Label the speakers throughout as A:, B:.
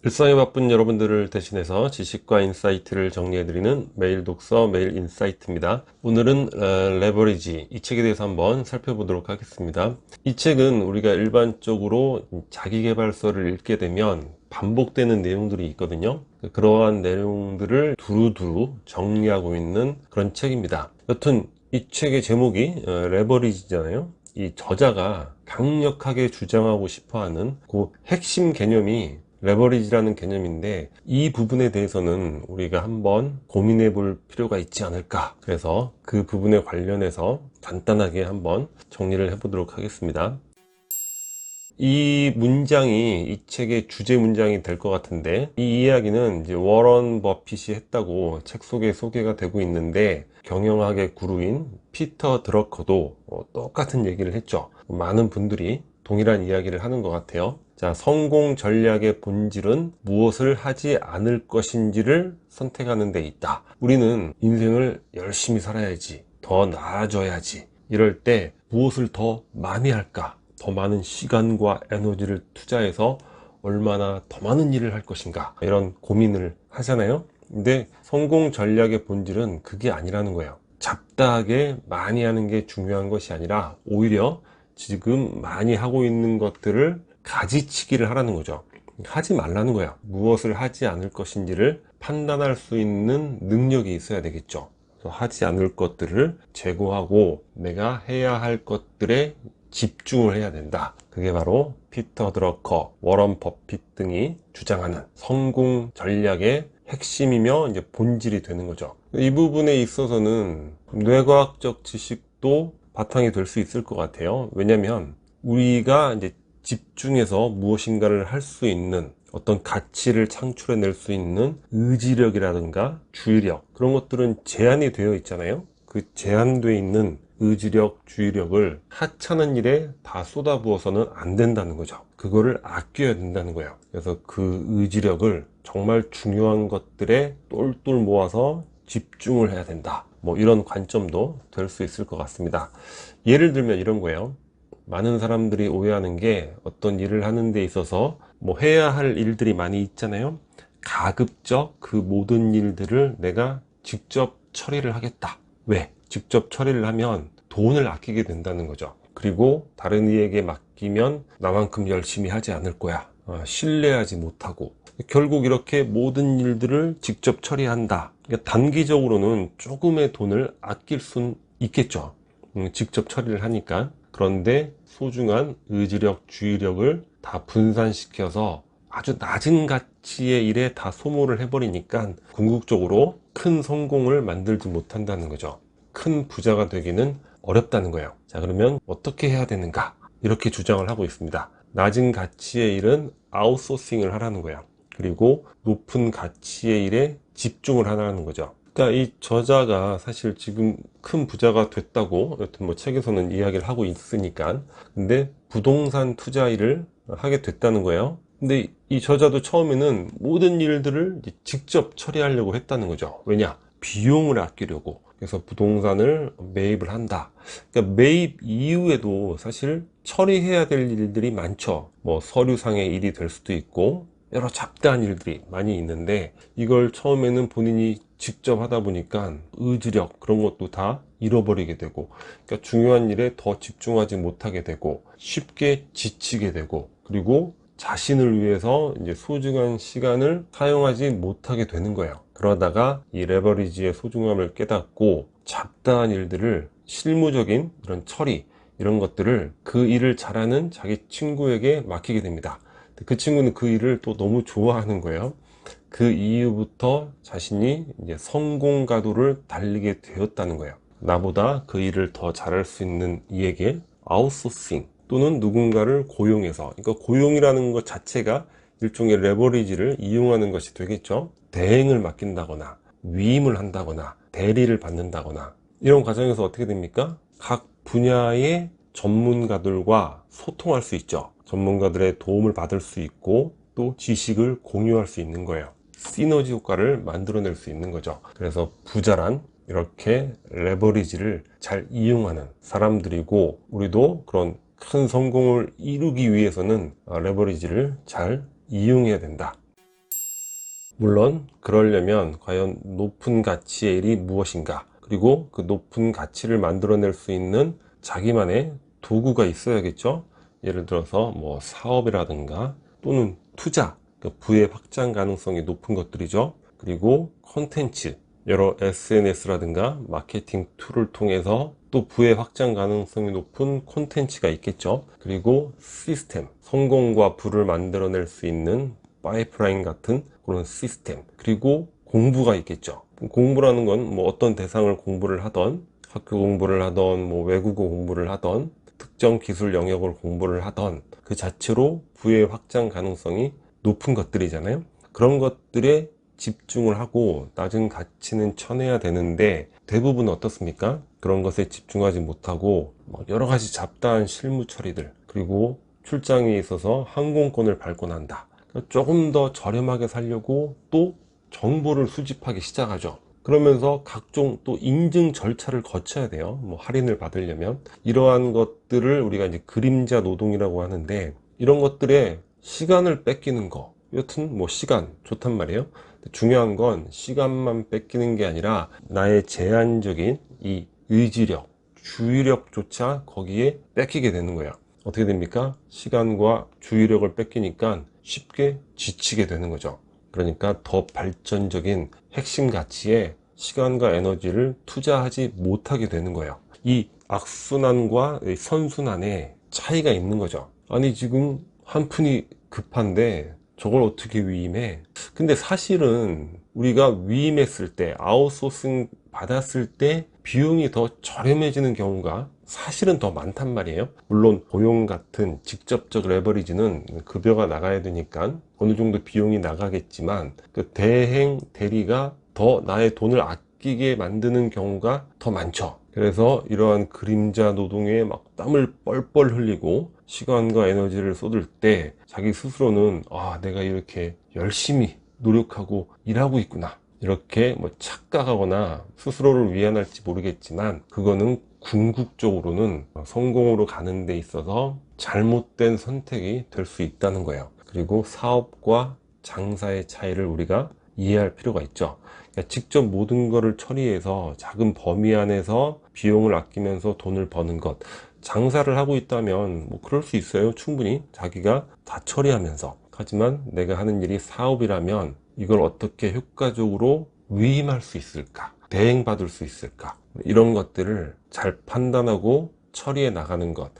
A: 일상에 바쁜 여러분들을 대신해서 지식과 인사이트를 정리해드리는 매일 독서 매일 인사이트입니다. 오늘은 레버리지, 이 책에 대해서 한번 살펴보도록 하겠습니다. 이 책은 우리가 일반적으로 자기계발서를 읽게 되면 반복되는 내용들이 있거든요. 그러한 내용들을 두루두루 정리하고 있는 그런 책입니다. 여튼 이 책의 제목이 레버리지잖아요. 이 저자가 강력하게 주장하고 싶어하는 그 핵심 개념이 레버리지라는 개념인데, 이 부분에 대해서는 우리가 한번 고민해 볼 필요가 있지 않을까. 그래서 그 부분에 관련해서 간단하게 한번 정리를 해 보도록 하겠습니다. 이 문장이 이 책의 주제 문장이 될 것 같은데, 이 이야기는 이제 워런 버핏이 했다고 책 속에 소개가 되고 있는데, 경영학의 구루인 피터 드러커도 똑같은 얘기를 했죠. 많은 분들이 동일한 이야기를 하는 것 같아요. 자, 성공 전략의 본질은 무엇을 하지 않을 것인지를 선택하는 데 있다. 우리는 인생을 열심히 살아야지, 더 나아져야지, 이럴 때 무엇을 더 많이 할까? 더 많은 시간과 에너지를 투자해서 얼마나 더 많은 일을 할 것인가? 이런 고민을 하잖아요. 근데 성공 전략의 본질은 그게 아니라는 거예요. 잡다하게 많이 하는 게 중요한 것이 아니라, 오히려 지금 많이 하고 있는 것들을 가지치기를 하라는 거죠. 하지 말라는 거야. 무엇을 하지 않을 것인지를 판단할 수 있는 능력이 있어야 되겠죠. 그래서 하지 않을 것들을 제거하고 내가 해야 할 것들에 집중을 해야 된다. 그게 바로 피터 드러커, 워런 버핏 등이 주장하는 성공 전략의 핵심이며 이제 본질이 되는 거죠. 이 부분에 있어서는 뇌과학적 지식도 바탕이 될 수 있을 것 같아요. 왜냐면 우리가 이제 집중해서 무엇인가를 할 수 있는, 어떤 가치를 창출해낼 수 있는 의지력이라든가 주의력, 그런 것들은 제한이 되어 있잖아요. 그 제한되어 있는 의지력, 주의력을 하찮은 일에 다 쏟아부어서는 안 된다는 거죠. 그거를 아껴야 된다는 거예요. 그래서 그 의지력을 정말 중요한 것들에 똘똘 모아서 집중을 해야 된다. 뭐 이런 관점도 될 수 있을 것 같습니다. 예를 들면 이런 거예요. 많은 사람들이 오해하는 게, 어떤 일을 하는 데 있어서 뭐 해야 할 일들이 많이 있잖아요. 가급적 그 모든 일들을 내가 직접 처리를 하겠다. 왜? 직접 처리를 하면 돈을 아끼게 된다는 거죠. 그리고 다른 이에게 맡기면 나만큼 열심히 하지 않을 거야. 신뢰하지 못하고. 결국 이렇게 모든 일들을 직접 처리한다. 그러니까 단기적으로는 조금의 돈을 아낄 순 있겠죠. 직접 처리를 하니까. 그런데 소중한 의지력, 주의력을 다 분산시켜서 아주 낮은 가치의 일에 다 소모를 해버리니까 궁극적으로 큰 성공을 만들지 못한다는 거죠. 큰 부자가 되기는 어렵다는 거예요. 자, 그러면 어떻게 해야 되는가? 이렇게 주장을 하고 있습니다. 낮은 가치의 일은 아웃소싱을 하라는 거예요. 그리고 높은 가치의 일에 집중을 하라는 거죠. 그러니까 이 저자가 사실 지금 큰 부자가 됐다고 여튼 뭐 책에서는 이야기를 하고 있으니까, 근데 부동산 투자 일을 하게 됐다는 거예요. 근데 이 저자도 처음에는 모든 일들을 직접 처리하려고 했다는 거죠. 왜냐? 비용을 아끼려고. 그래서 부동산을 매입을 한다. 그러니까 매입 이후에도 사실 처리해야 될 일들이 많죠. 뭐 서류상의 일이 될 수도 있고 여러 잡다한 일들이 많이 있는데, 이걸 처음에는 본인이 직접 하다 보니까 의지력, 그런 것도 다 잃어버리게 되고, 그러니까 중요한 일에 더 집중하지 못하게 되고 쉽게 지치게 되고, 그리고 자신을 위해서 이제 소중한 시간을 사용하지 못하게 되는 거예요. 그러다가 이 레버리지의 소중함을 깨닫고 잡다한 일들을, 실무적인 이런 처리, 이런 것들을 그 일을 잘하는 자기 친구에게 맡기게 됩니다. 그 친구는 그 일을 또 너무 좋아하는 거예요. 그 이후부터 자신이 이제 성공 가도를 달리게 되었다는 거예요. 나보다 그 일을 더 잘할 수 있는 이에게 아웃소싱, 또는 누군가를 고용해서, 그러니까 고용이라는 것 자체가 일종의 레버리지를 이용하는 것이 되겠죠. 대행을 맡긴다거나 위임을 한다거나 대리를 받는다거나, 이런 과정에서 어떻게 됩니까? 각 분야의 전문가들과 소통할 수 있죠. 전문가들의 도움을 받을 수 있고 또 지식을 공유할 수 있는 거예요. 시너지 효과를 만들어낼 수 있는 거죠. 그래서 부자란 이렇게 레버리지를 잘 이용하는 사람들이고, 우리도 그런 큰 성공을 이루기 위해서는 레버리지를 잘 이용해야 된다. 물론 그러려면 과연 높은 가치의 일이 무엇인가, 그리고 그 높은 가치를 만들어낼 수 있는 자기만의 도구가 있어야겠죠. 예를 들어서 뭐 사업이라든가 또는 투자, 그 부의 확장 가능성이 높은 것들이죠. 그리고 콘텐츠, 여러 SNS라든가 마케팅 툴을 통해서 또 부의 확장 가능성이 높은 콘텐츠가 있겠죠. 그리고 시스템, 성공과 부를 만들어낼 수 있는 파이프라인 같은 그런 시스템, 그리고 공부가 있겠죠. 공부라는 건 뭐 어떤 대상을 공부를 하던, 학교 공부를 하던, 뭐 외국어 공부를 하던, 특정 기술 영역을 공부를 하던 그 자체로 부의 확장 가능성이 높은 것들이잖아요. 그런 것들에 집중을 하고 낮은 가치는 쳐내야 되는데 대부분 어떻습니까? 그런 것에 집중하지 못하고 여러 가지 잡다한 실무 처리들, 그리고 출장이 있어서 항공권을 밟고 난다. 조금 더 저렴하게 살려고 또 정보를 수집하기 시작하죠. 그러면서 각종 또 인증 절차를 거쳐야 돼요. 뭐 할인을 받으려면. 이러한 것들을 우리가 이제 그림자 노동이라고 하는데, 이런 것들에 시간을 뺏기는 거, 여튼 뭐 시간 좋단 말이에요. 중요한 건 시간만 뺏기는 게 아니라 나의 제한적인 이 의지력, 주의력조차 거기에 뺏기게 되는 거예요. 어떻게 됩니까? 시간과 주의력을 뺏기니까 쉽게 지치게 되는 거죠. 그러니까 더 발전적인 핵심 가치에 시간과 에너지를 투자하지 못하게 되는 거예요. 이 악순환과 선순환에 차이가 있는 거죠. 아니 지금 한 푼이 급한데 저걸 어떻게 위임해? 근데 사실은 우리가 위임했을 때, 아웃소싱 받았을 때 비용이 더 저렴해지는 경우가 사실은 더 많단 말이에요. 물론 고용 같은 직접적 레버리지는 급여가 나가야 되니까 어느 정도 비용이 나가겠지만, 그 대행 대리가 더 나의 돈을 아끼게 만드는 경우가 더 많죠. 그래서 이러한 그림자 노동에 막 땀을 뻘뻘 흘리고 시간과 에너지를 쏟을 때 자기 스스로는 내가 이렇게 열심히 노력하고 일하고 있구나, 이렇게 뭐 착각하거나 스스로를 위안할지 모르겠지만, 그거는 궁극적으로는 성공으로 가는 데 있어서 잘못된 선택이 될 수 있다는 거예요. 그리고 사업과 장사의 차이를 우리가 이해할 필요가 있죠. 그러니까 직접 모든 것을 처리해서 작은 범위 안에서 비용을 아끼면서 돈을 버는 것, 장사를 하고 있다면 뭐 그럴 수 있어요. 충분히 자기가 다 처리하면서. 하지만 내가 하는 일이 사업이라면 이걸 어떻게 효과적으로 위임할 수 있을까, 대행받을 수 있을까, 이런 것들을 잘 판단하고 처리해 나가는 것,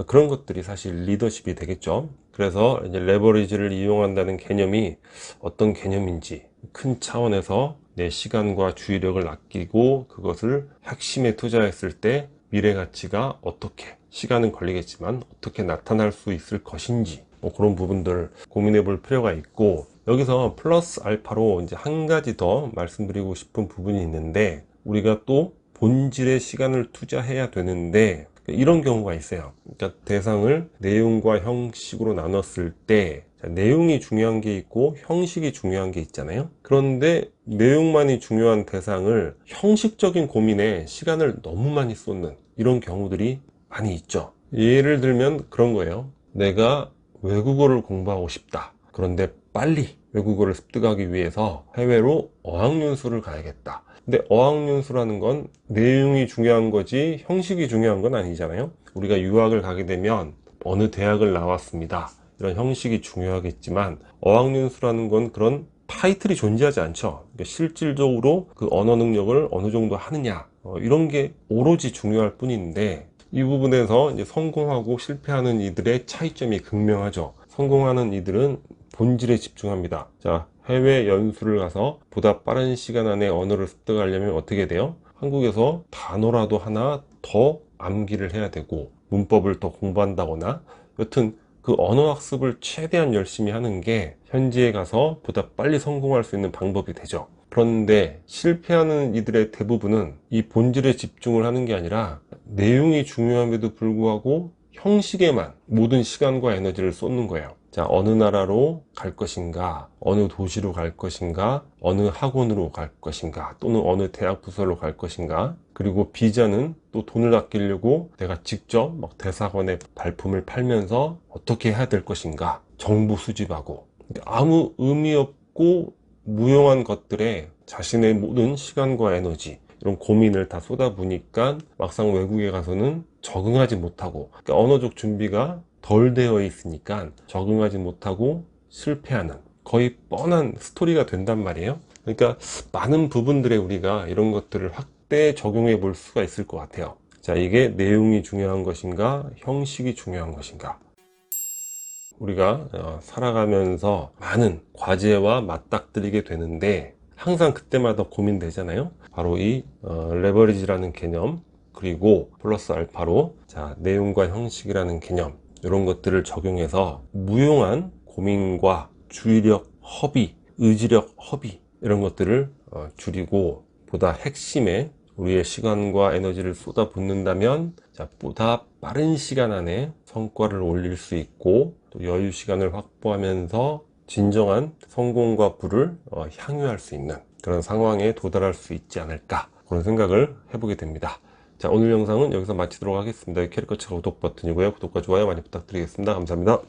A: 그런 것들이 사실 리더십이 되겠죠. 그래서 이제 레버리지를 이용한다는 개념이 어떤 개념인지, 큰 차원에서 내 시간과 주의력을 아끼고 그것을 핵심에 투자했을 때 미래 가치가 어떻게, 시간은 걸리겠지만 어떻게 나타날 수 있을 것인지, 뭐 그런 부분들 고민해 볼 필요가 있고, 여기서 플러스 알파로 이제 한 가지 더 말씀드리고 싶은 부분이 있는데, 우리가 또 본질의 시간을 투자해야 되는데 이런 경우가 있어요. 그러니까 대상을 내용과 형식으로 나눴을 때 내용이 중요한 게 있고 형식이 중요한 게 있잖아요. 그런데 내용만이 중요한 대상을 형식적인 고민에 시간을 너무 많이 쏟는 이런 경우들이 많이 있죠. 예를 들면 그런 거예요. 내가 외국어를 공부하고 싶다. 그런데 빨리 외국어를 습득하기 위해서 해외로 어학연수를 가야겠다. 근데 어학연수라는 건 내용이 중요한 거지 형식이 중요한 건 아니잖아요. 우리가 유학을 가게 되면 어느 대학을 나왔습니다, 이런 형식이 중요하겠지만, 어학연수라는 건 그런 타이틀이 존재하지 않죠. 그러니까 실질적으로 그 언어 능력을 어느 정도 하느냐, 이런 게 오로지 중요할 뿐인데, 이 부분에서 이제 성공하고 실패하는 이들의 차이점이 극명하죠. 성공하는 이들은 본질에 집중합니다. 자, 해외 연수를 가서 보다 빠른 시간 안에 언어를 습득하려면 어떻게 돼요? 한국에서 단어라도 하나 더 암기를 해야 되고 문법을 더 공부한다거나, 여튼 그 언어 학습을 최대한 열심히 하는 게 현지에 가서 보다 빨리 성공할 수 있는 방법이 되죠. 그런데 실패하는 이들의 대부분은 이 본질에 집중을 하는 게 아니라 내용이 중요함에도 불구하고 형식에만 모든 시간과 에너지를 쏟는 거예요. 자, 어느 나라로 갈 것인가, 어느 도시로 갈 것인가, 어느 학원으로 갈 것인가, 또는 어느 대학 부서로 갈 것인가, 그리고 비자는 또 돈을 아끼려고 내가 직접 막 대사관에 발품을 팔면서 어떻게 해야 될 것인가, 정보 수집하고, 아무 의미 없고 무용한 것들에 자신의 모든 시간과 에너지, 이런 고민을 다 쏟아부으니까 막상 외국에 가서는 적응하지 못하고, 그러니까 언어적 준비가 덜 되어 있으니까 적응하지 못하고 실패하는 거의 뻔한 스토리가 된단 말이에요. 그러니까 많은 부분들에 우리가 이런 것들을 확대 적용해 볼 수가 있을 것 같아요. 자, 이게 내용이 중요한 것인가, 형식이 중요한 것인가. 우리가 살아가면서 많은 과제와 맞닥뜨리게 되는데 항상 그때마다 고민되잖아요. 바로 이 레버리지라는 개념, 그리고 플러스 알파로 자, 내용과 형식이라는 개념, 이런 것들을 적용해서 무용한 고민과 주의력 허비, 의지력 허비, 이런 것들을 줄이고 보다 핵심에 우리의 시간과 에너지를 쏟아붓는다면 자, 보다 빠른 시간 안에 성과를 올릴 수 있고 또 여유 시간을 확보하면서 진정한 성공과 부를 향유할 수 있는 그런 상황에 도달할 수 있지 않을까, 그런 생각을 해보게 됩니다. 자, 오늘 영상은 여기서 마치도록 하겠습니다. 캐리커처 구독 버튼이고요. 구독과 좋아요 많이 부탁드리겠습니다. 감사합니다.